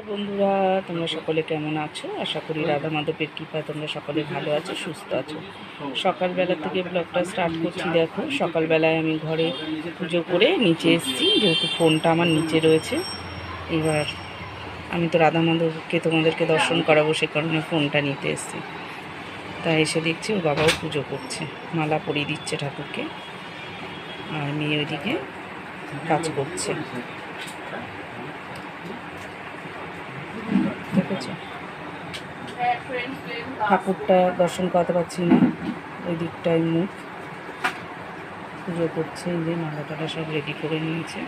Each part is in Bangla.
বন্ধুরা, তোমরা সকলে কেমন আছো? আশা করি রাধা মাধবের কৃপায় তোমরা সকলে ভালো আছো, সুস্থ আছো। সকালবেলা থেকে ব্লগটা স্টার্ট করছি। দেখো, সকালবেলায় আমি ঘরে পুজো করে নিচে এসেছি, যেহেতু ফোনটা আমার নিচে রয়েছে। এবার আমি তো রাধা মাধবকে তোমাদেরকে দর্শন করাবো, সে কারণে ফোনটা নিতে এসেছি। তাই এসে দেখছি ওর বাবাও পুজো করছে, মালা পরিয়ে দিচ্ছে ঠাকুরকে, আর মেয়ে ওইদিকে কাজ করছে। দেখেছো, ঠাকুরটা দর্শন করাতে পারছি না, ওই দিকটায় মুখ পুজো করছে। এই যে মালাটাটা সব রেডি করে নিয়েছে।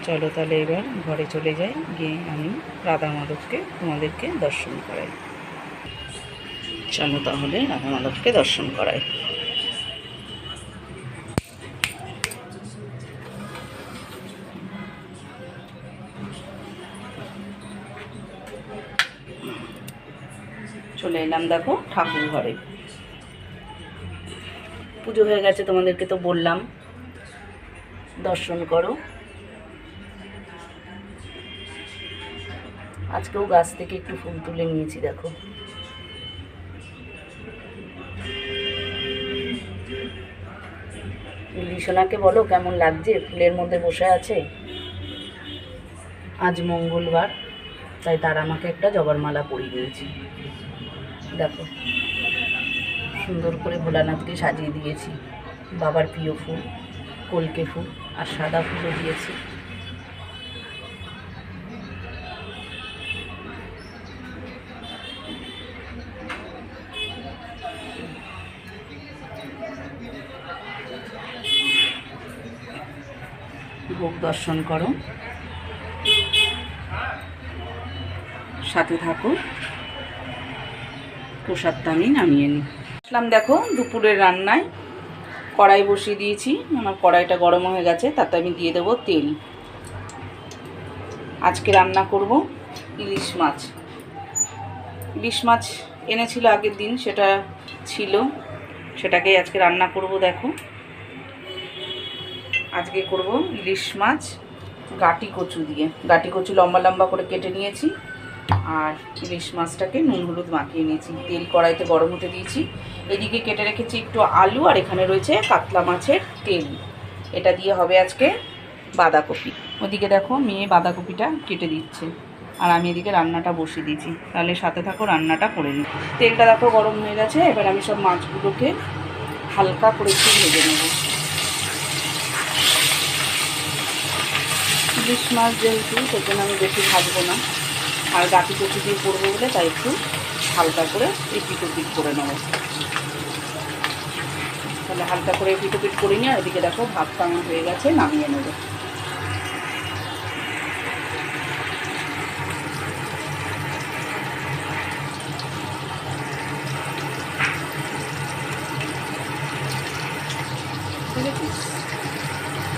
চলো তাহলে এবার ঘরে চলে যাই, গিয়ে আমি রাধা মাধবকে তোমাদেরকে দর্শন করাই। চলো তাহলে রাধা মাধবকে দর্শন করাই। চলে এলাম দেখো ঠাকুর ঘরে। পুজো হয়ে গেছে, তোমাদেরকে তো বললাম দর্শন করো। আজকেও গাছ থেকে একটু ফুল তুলে নিয়েছি। দেখো, লিশোনাকে বলো কেমন লাগছে, ফুলের মধ্যে বসে আছে। আজ মঙ্গলবার, তাই তার আমাকে একটা জবার মালা পরিয়ে দিয়েছি। দেখো, সুন্দর করে ভোলানাথকে সাজিয়ে দিয়েছি। বাবার প্রিয় ফুল কলকে ফুল আর সাদা ফুলও দিয়েছি। ভোগ দর্শন করো, সাথে থাকো। প্রসাদটা আমি নামিয়ে নিই। আসলাম দেখো দুপুরের রান্নায়। কড়াই বসিয়ে দিয়েছি, আমার কড়াইটা গরম হয়ে গেছে, তাতে আমি দিয়ে দেবো তেল। আজকে রান্না করব ইলিশ মাছ। ইলিশ মাছ এনেছিল আগের দিন, সেটা ছিল, সেটাকেই আজকে রান্না করব। দেখো, আজকে করব ইলিশ মাছ গাটি কচু দিয়ে। গাটি কচু লম্বা লম্বা করে কেটে নিয়েছি, আর ইলিশ মাছটাকে নুন হলুদ মাখিয়ে নিয়েছি। তেল কড়াইতে গরম হতে দিয়েছি। এদিকে কেটে রেখেছি একটু আলু, আর এখানে রয়েছে কাতলা মাছের তেল। এটা দিয়ে হবে আজকে বাঁধাকপি। ওদিকে দেখো মেয়ে বাঁধাকপিটা কেটে দিচ্ছে, আর আমি এদিকে রান্নাটা বসিয়ে দিয়েছি। তাহলে সাথে থাকো, রান্নাটা করে নিই। তেলটা দেখো গরম হয়ে গেছে। এবার আমি সব মাছগুলোকে হালকা করে একটু ভেজে নেব। ইলিশ মাছ যেহেতু, সেজন্য আমি বেশি ভাজবো না, আর গাটি কচু দিয়ে করবো বলে তাই একটু হালকা করে এপিট ওপিট করে নেবো। তাহলে হালকা করে এপিট ওপিট করে নিয়ে, আর এদিকে দেখো ভাতটা আমার হয়ে গেছে, নামিয়ে নেবো।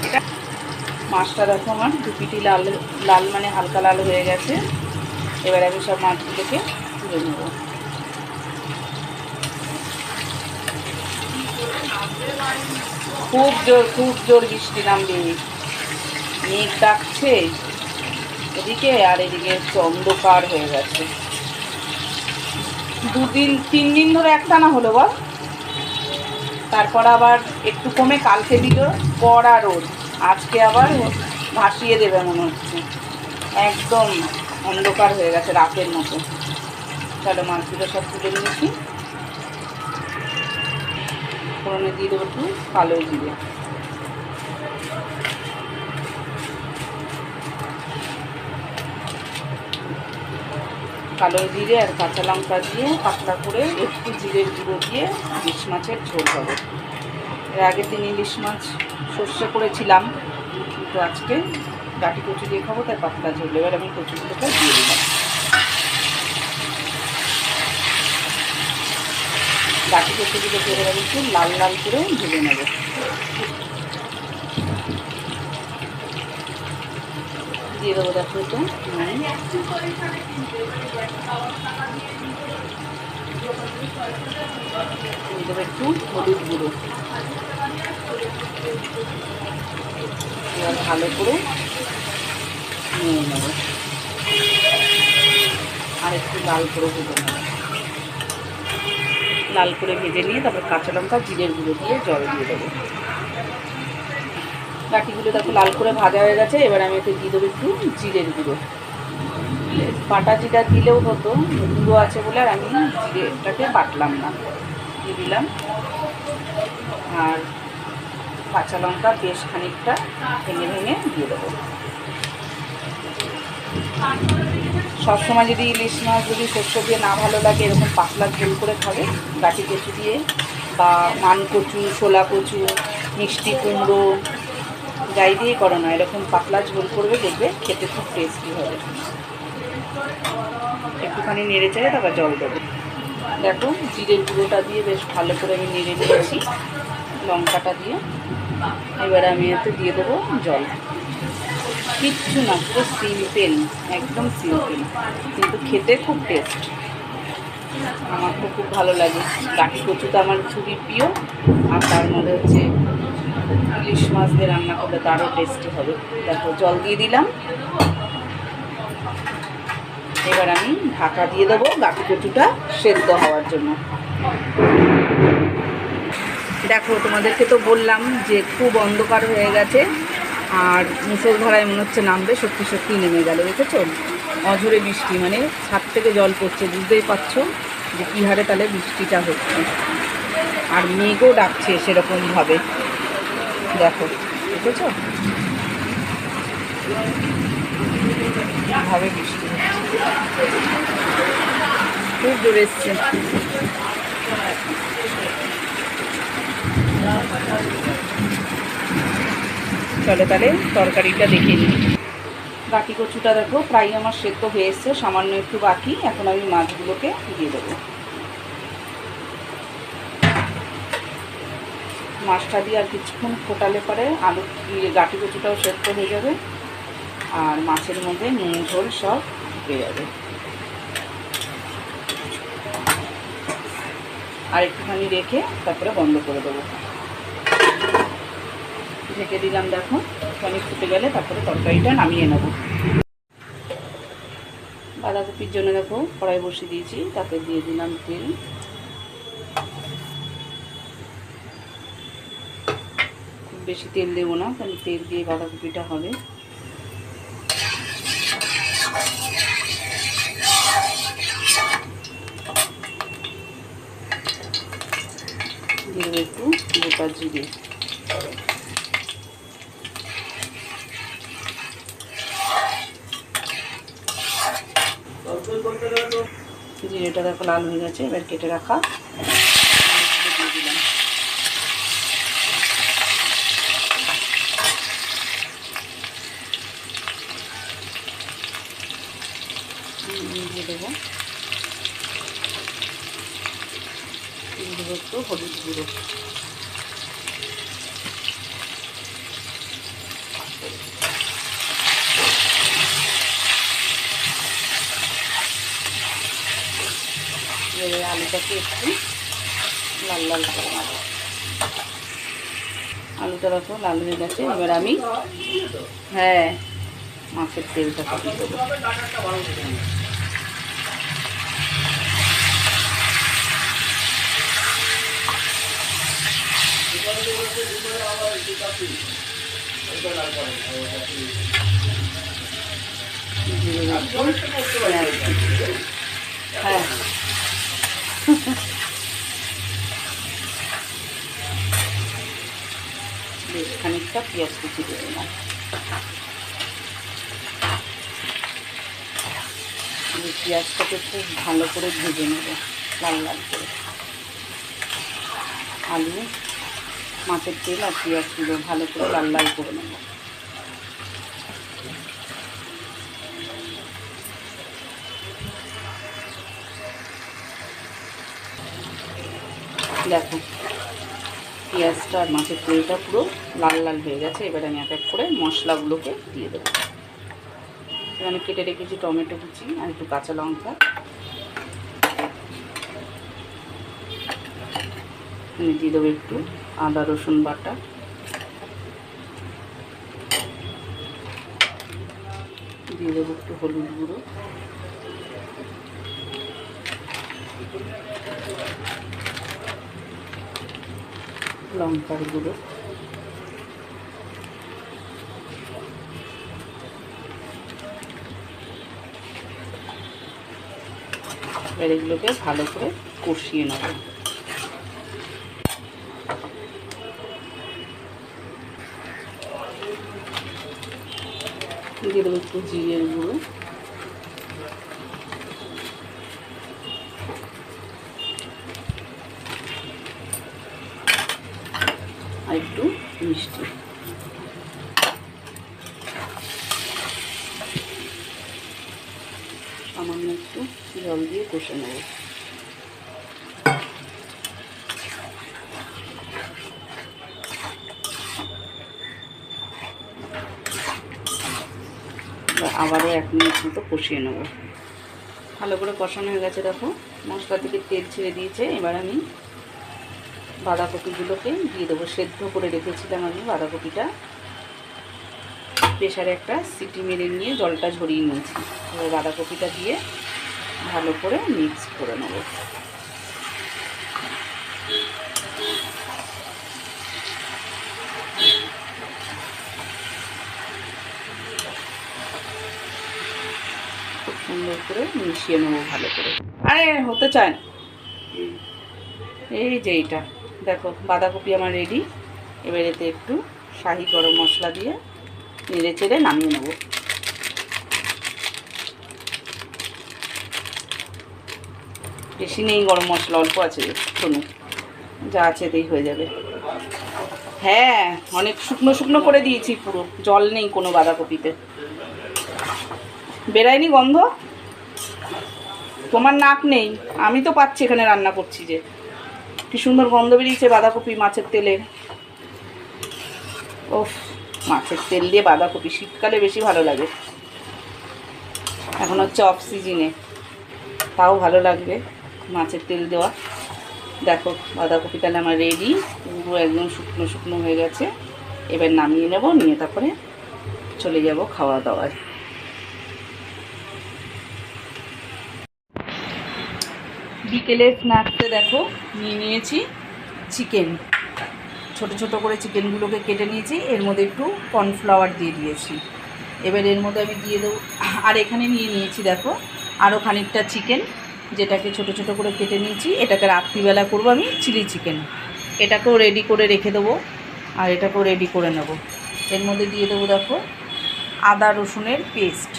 এটা মাছটা দেখো আমার দুপিটি লাল লাল, মানে হালকা লাল হয়ে গেছে। এবার আমি সব মাছগুলোকে তুলে নেব। খুব জোর বৃষ্টি নামবে। মেঘ ডাকছে এদিকে, আর এদিকে অন্ধকার হয়ে গেছে। 2-3 দিন ধরে একটানা হলো বল, তারপর আবার একটু কমে কালকে দিল কড়া রোদ, আজকে আবার ভাসিয়ে দেবে মনে হচ্ছে। একদম অন্ধকার হয়ে গেছে রাতের মতো। চলো মাছগুলো সব তুলে নিয়েছি। ফোড়নে দিয়ে দেবো একটু কালো জিরে, কালো জিরে আর কাঁচা লঙ্কা দিয়ে পাতলা করে একটু জিরের গুঁড়ো দিয়ে ইলিশ মাছের ঝোল হবে। এর আগের দিন ইলিশ মাছ সর্ষে করেছিলাম, কিন্তু আজকে গাটি কচু দিয়ে খাবো, তাই পাতলা ঝোল। এবার আমি কচুগুলোকে দিয়ে দিলাম। গাটি কচুগুলোকে এবার আমি একটু লাল লাল করে ভেজে নেব। দিয়ে দেবো দেখো এটা দিয়ে দেবো একটু হলুদ গুঁড়ো। এবার ভালো করে নিয়ে নেব। আর একটু লাল করে ভেজে নেব। লাল করে ভেজে নিয়ে তারপর কাঁচা লঙ্কা জিরের গুঁড়ো দিয়ে জল দিয়ে দেবো। গাঁটিগুলো দেখো লাল করে ভাজা হয়ে গেছে। এবার আমি এতে দিয়ে দেবো একটু জিরের গুঁড়ো। বাটা জিরা দিলেও হতো, গুঁড়ো আছে বলে আর আমি জিরেটাকে বাটলাম না, দিয়ে দিলাম। আর কাঁচা লঙ্কা বেশ খানিকটা ভেঙে ভেঙে দিয়ে দেবো। সবসময় যদি ইলিশ মাছ যদি শস্য দিয়ে না ভালো লাগে, এরকম পাতলা ঝোল করে খাবে গাঁটি কচু দিয়ে, বা মান কচু, শোলা কচু, মিষ্টি কুমড়ো, যাই দিয়ে করো না, এরকম পাতলা ঝোল করবে, দেখবে খেতে খুব টেস্টি হবে। একটুখানি নেড়ে চেড়ে তারপর জল দেবো। দেখো জিরের গুঁড়োটা দিয়ে বেশ ভালো করে আমি নেড়ে নিয়েছি, লঙ্কাটা দিয়ে। এবার আমি এতে দিয়ে দেবো জল। কিচ্ছু না, পুরো সিম্পল, একদম সিম্পল, কিন্তু খেতে খুব টেস্ট। আমার তো খুব ভালো লাগে। গাঁটি কচু তো আমার খুবই প্রিয়, আর তার মধ্যে হচ্ছে ইলিশ মাছ দিয়ে রান্না করলে তো আরও টেস্টি হবে। দেখো জল দিয়ে দিলাম। এবার আমি ঢাকা দিয়ে দেবো গাঁটি কচুটা সেদ্ধ হওয়ার জন্য। দেখো তোমাদেরকে তো বললাম যে খুব অন্ধকার হয়ে গেছে, আর মুষলধারায় মনে হচ্ছে নামবে, সত্যি সত্যি নেমে গেল। দেখেছো অঝরে বৃষ্টি, মানে ছাদ থেকে জল পড়ছে, বুঝতেই পারছো যে কী হারে তাহলে বৃষ্টিটা হচ্ছে। আর মেঘও ডাকছে সেরকমভাবে, দেখো দেখেছো কীভাবে বৃষ্টি হচ্ছে, খুব জোরে এসছে। চলে তাহলে তরকারিটা দেখে নিই। গাঁটি কচুটা দেখো প্রায় আমার সেদ্ধ হয়ে এসছে, সামান্য একটু বাকি। এখন আমি মাছগুলোকে দিয়ে দেবো। মাছটা দিয়ে আর কিছুক্ষণ ফোটালে পরে আলু দিয়ে গাঁটি কচুটাও সেদ্ধ হয়ে যাবে, আর মাছের মধ্যে নুন ঝোল সব ঢুকে যাবে। আর একটুখানি রেখে তারপরে বন্ধ করে দেবো। ঢেকে দিলাম। দেখো অনেক ফুটে গেলে তারপরে তরকারিটা নামিয়ে নেব। বাঁধাকপির জন্য দেখো কড়াই বসিয়ে দিয়েছি, তাতে দিয়ে দিলাম তেল। খুব বেশি তেল দেবো না, কারণ তেল দিয়ে বাঁধাকপিটা হবে। দিয়ে দেবো একটু গোটা জিরে। জিরেটা দেখো লাল হয়ে গেছে। এবার কেটে রাখা দিয়ে দিলাম। দিয়ে দেবো একটু হলুদ গুঁড়ো। এবার আলুটাকে একটু লাল লাল করে নেব। আলুটা দেখো লাল হয়ে গেছে। এবার আমি মাছের তেলটাকে দিয়ে দেবো। বেশ খানিকটা পেঁয়াজ কুচি দিয়ে দিলাম। পেঁয়াজটাকে খুব ভালো করে ভেজে নেব, লাল লাল করে। আলু, মাছের তেল আর পেঁয়াজগুলো ভালো করে লাল লাল করে নেব। দেখো পেঁয়াজটা আর মাছের তেলটা পুরো লাল লাল হয়ে গেছে। এবার আমি এক এক করে মশলাগুলোকে দিয়ে দেবো। এখানে কেটে রেখেছি টমেটো কুচি আর একটু কাঁচা লঙ্কা। আমি দিয়ে দেবো একটু আদা রসুন বাটা, দিয়ে দেবো একটু হলুদ গুঁড়ো, লঙ্কার গুঁড়ো, এবার এগুলোকে ভালো করে কষিয়ে নেব। দিয়ে দেবো একটু জিরের গুঁড়ো, আর একটু মিষ্টি। সামান্য একটু জল দিয়ে কষে নেব। আবারও 1 মিনিট মতো কষিয়ে নেব। ভালো করে কষানো হয়ে গেছে, দেখো মশলা থেকে তেল ছেড়ে দিয়েছে। এবার আমি বাঁধাকপিগুলোকে দিয়ে দেবো। সেদ্ধ করে রেখেছিলাম আমি বাঁধাকপিটা, প্রেসারে একটা সিটি মেরে নিয়ে জলটা ঝরিয়ে নিয়েছি। এবার বাঁধাকপিটা দিয়ে ভালো করে মিক্স করে নেব। খুব সুন্দর করে মিশিয়ে নেবো ভালো করে। আরে হতে চায় না। এই যে এইটা দেখো বাঁধাকপি আমার রেডি। এবার এতে একটু শাহি গরম মশলা দিয়ে নেড়ে চেড়ে নামিয়ে নেব। বেশি নেই গরম মশলা, অল্প আছে, শোনো যা আছে এতেই হয়ে যাবে। হ্যাঁ অনেক শুকনো শুকনো করে দিয়েছি, পুরো জল নেই কোনো বাঁধাকপিতে। বেরায়নি গন্ধ? তোমার নাক নেই, আমি তো পাচ্ছি এখানে রান্না করছি যে কি সুন্দর গন্ধ বেরিয়েছে বাঁধাকপি মাছের তেলের। ওফ, মাছের তেল দিয়ে বাঁধাকপি শীতকালে বেশি ভালো লাগে। এখন হচ্ছে অফ সিজনে, তাও ভালো লাগবে মাছের তেল দেওয়া। দেখো বাঁধাকপি তাহলে আমার রেডি, পুরো একদম শুকনো শুকনো হয়ে গেছে। এবার নামিয়ে নেব, নিয়ে তারপরে চলে যাব খাওয়া দাওয়ায়। বিকেলের স্ন্যাক্সে দেখো নিয়ে নিয়েছি চিকেন। ছোট ছোট করে চিকেনগুলোকে কেটে নিয়েছি, এর মধ্যে একটু কর্নফ্লাওয়ার দিয়ে দিয়েছি। এবার এর মধ্যে আমি দিয়ে দেবো, আর এখানে নিয়ে নিয়েছি দেখো আরও খানিকটা চিকেন, যেটাকে ছোট ছোট করে কেটে নিয়েছি। এটাকে রাত্রিবেলা করবো আমি চিলি চিকেন। এটাকেও রেডি করে রেখে দেবো, আর এটাকেও রেডি করে নেব। এর মধ্যে দিয়ে দেবো দেখো আদা রসুনের পেস্ট,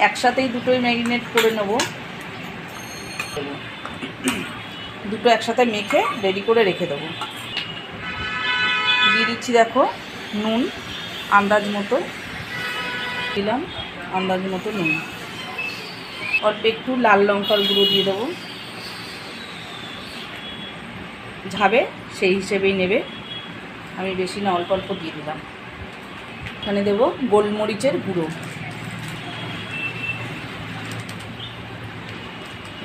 একসাথেই দুটোই ম্যারিনেট করে নেব। দুটো একসাথে মেখে রেডি করে রেখে দেবো। দিয়ে দিচ্ছি দেখো নুন আন্দাজ মতো দিলাম, আন্দাজ মতো নুন, অল্প একটু লাল লঙ্কার গুঁড়ো দিয়ে দেবো। ঝাবে সেই হিসেবেই নেবে, আমি বেশি না অল্প অল্প দিয়ে দিলাম। এখানে দেবো গোলমরিচের গুঁড়ো,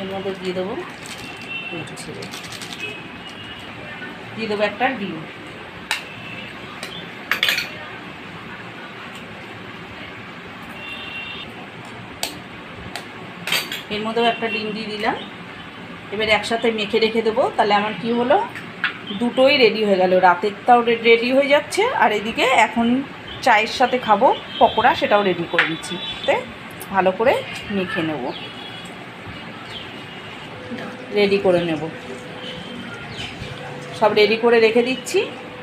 এর মধ্যে দিয়ে দেবো ছেড়ে দিয়ে দেবো একটা ডিম। এর মধ্যেও একটা ডিম দিয়ে দিলাম। এবার একসাথে মেখে রেখে দেবো। তাহলে আমার কি হলো, দুটোই রেডি হয়ে গেল। রাতেরটাও রেডি হয়ে যাচ্ছে, আর এদিকে এখন চায়ের সাথে খাবো পকোড়া, সেটাও রেডি করে দিচ্ছি। ভালো করে মেখে নেব, রেডি করে নেব। সব রেডি করে রেখে দিচ্ছি,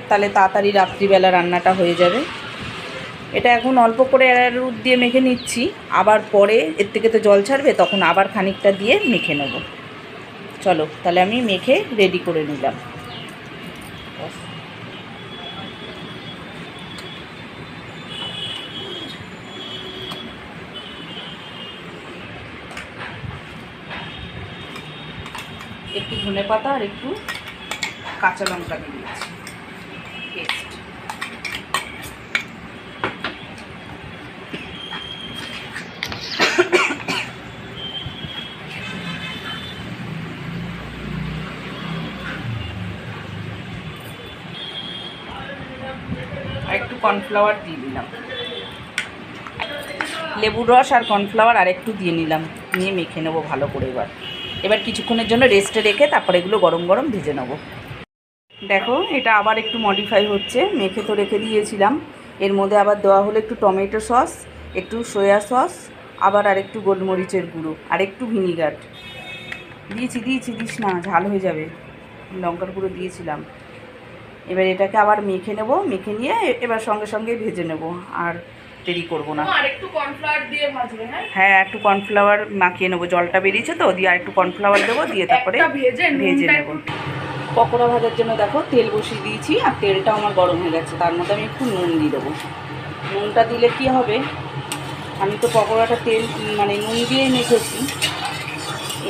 তাহলে তাড়াতাড়ি রাত্রিবেলা রান্নাটা হয়ে যাবে। এটা এখন অল্প করে অ্যারারুট দিয়ে মেখে নিচ্ছি, আবার পরে এর থেকে তো জল ছাড়বে, তখন আবার খানিকটা দিয়ে মেখে নেব। চলো তাহলে আমি মেখে রেডি করে নিলাম। একটু ধনেপাতা আর একটু কাঁচা লঙ্কা দিয়ে দিচ্ছি পেস্ট। আর একটু কর্নফ্লাওয়ার দিয়ে দিলাম, লেবুর রস আর কর্নফ্লাওয়ার আর একটু দিয়ে নিলাম, নিয়ে মেখে নেবো ভালো করে। এবার এবার কিছুক্ষণের জন্য রেস্টে রেখে তারপর এগুলো গরম গরম ভেজে নেবো। দেখো এটা আবার একটু মডিফাই হচ্ছে, মেখে তো রেখে দিয়েছিলাম, এর মধ্যে আবার দেওয়া হলো একটু টমেটো সস, একটু সয়া সস, আবার আরেকটু গোলমরিচের গুঁড়ো, আর একটু ভিনিগার দিস না, ঝাল হয়ে যাবে, লঙ্কার গুঁড়ো দিয়েছিলাম। এবার এটাকে আবার মেখে নেব, মেখে নিয়ে এবার সঙ্গে সঙ্গে ভেজে নেব, আর দেরি করব না। আর একটু কর্নফ্লাওয়ার দিয়ে ভাজবে? হ্যাঁ একটু কর্নফ্লাওয়ার মাখিয়ে নেবো, জলটা বেরিয়েছে তো, দিয়ে আর একটু কর্নফ্লাওয়ার দেবো, দিয়ে তারপরে ভেজে নেব। পকোড়া ভাজার জন্য দেখো তেল বসিয়ে দিয়েছি, আর তেলটাও আমার গরম হয়ে গেছে, তার মধ্যে আমি একটু নুন দিয়ে দেবো। নুনটা দিলে কি হবে, আমি তো পকোড়াটা তেল মানে নুন দিয়েই মেখেছি,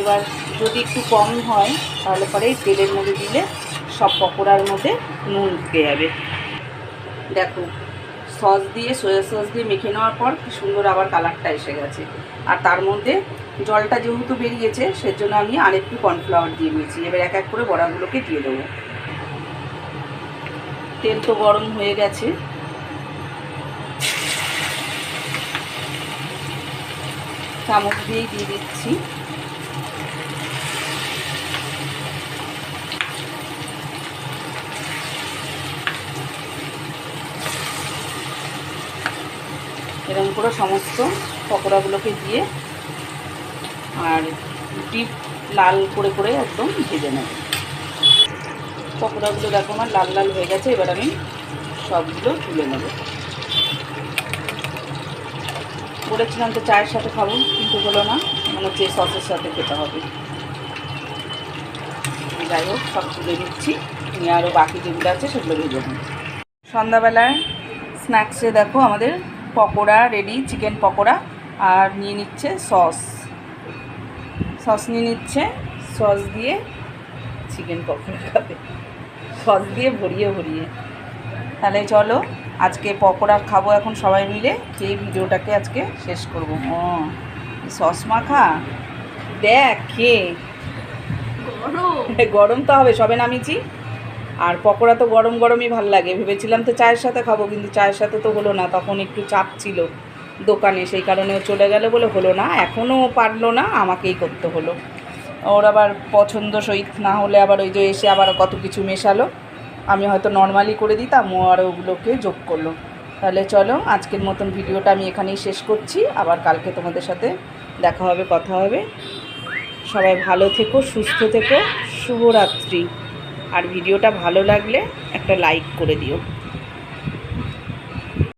এবার যদি একটু কম হয় তাহলে পরে এই তেলের মধ্যে দিলে সব পকোড়ার মধ্যে নুন ঢুকে যাবে। দেখো সস দিয়ে, সয়া সস দিয়ে মেখে নেওয়ার পর কি সুন্দর আবার কালারটা এসে গেছে, আর তার মধ্যে জলটা যেহেতু বেরিয়েছে সেজন্য আমি আরেকটু কর্নফ্লাওয়ার দিয়ে নিয়েছি। এবার এক এক করে বড়াগুলোকে দিয়ে দেবো। তেল তো গরম হয়ে গেছে, চামচ দিয়েই দিয়ে দিচ্ছি। এরকম করে সমস্ত পকোড়াগুলোকে দিয়ে আর ডিপ লাল করে করে একদম ভেজে নেব। পকোড়াগুলো দেখো আমার লাল লাল হয়ে গেছে, এবার আমি সবগুলো তুলে নেব। বলেছিলাম তো চায়ের সাথে খাবো, কিন্তু হলো না, মনে হচ্ছে সসের সাথে খেতে হবে। যাই হোক সব তুলে নিচ্ছি, নিয়ে আরও বাকি যেগুলো আছে সেগুলো ভেজে নেব। সন্ধ্যাবেলায় স্ন্যাক্সে দেখো আমাদের পকোড়া রেডি, চিকেন পকোড়া, আর নিয়ে নিচ্ছে সস নিয়ে নিচ্ছে, সস দিয়ে চিকেন পকোড়া খাবে, সস দিয়ে ভরিয়ে ভরিয়ে। তাহলে চলো আজকে পকোড়া খাবো এখন সবাই মিলে, খেয়ে ভিডিওটাকে আজকে শেষ করবো। সস মাখা দেখ, খেয়ে গরম তো হবে, সবে নামিয়েছি, আর পকোড়া তো গরম গরমই ভাল লাগে। ভেবেছিলাম তো চায়ের সাথে খাবো, কিন্তু চায়ের সাথে তো হলো না, তখন একটু চাপ ছিল দোকানে, সেই কারণে চলে গেল বলে হলো না, এখনও পারলো না, আমাকেই করতে হলো। ওর আবার পছন্দ সহিত না হলে আবার ওই যে এসে আবার কত কিছু মেশালো, আমি হয়তো নর্মালি করে দিতাম, ও আর ওগুলোকে যোগ করলো। তাহলে চলো আজকের মতন ভিডিওটা আমি এখানেই শেষ করছি, আবার কালকে তোমাদের সাথে দেখা হবে, কথা হবে। সবাই ভালো থেকো, সুস্থ থেকো, শুভরাত্রি। আর ভিডিওটা ভালো লাগলে একটা লাইক করে দিও।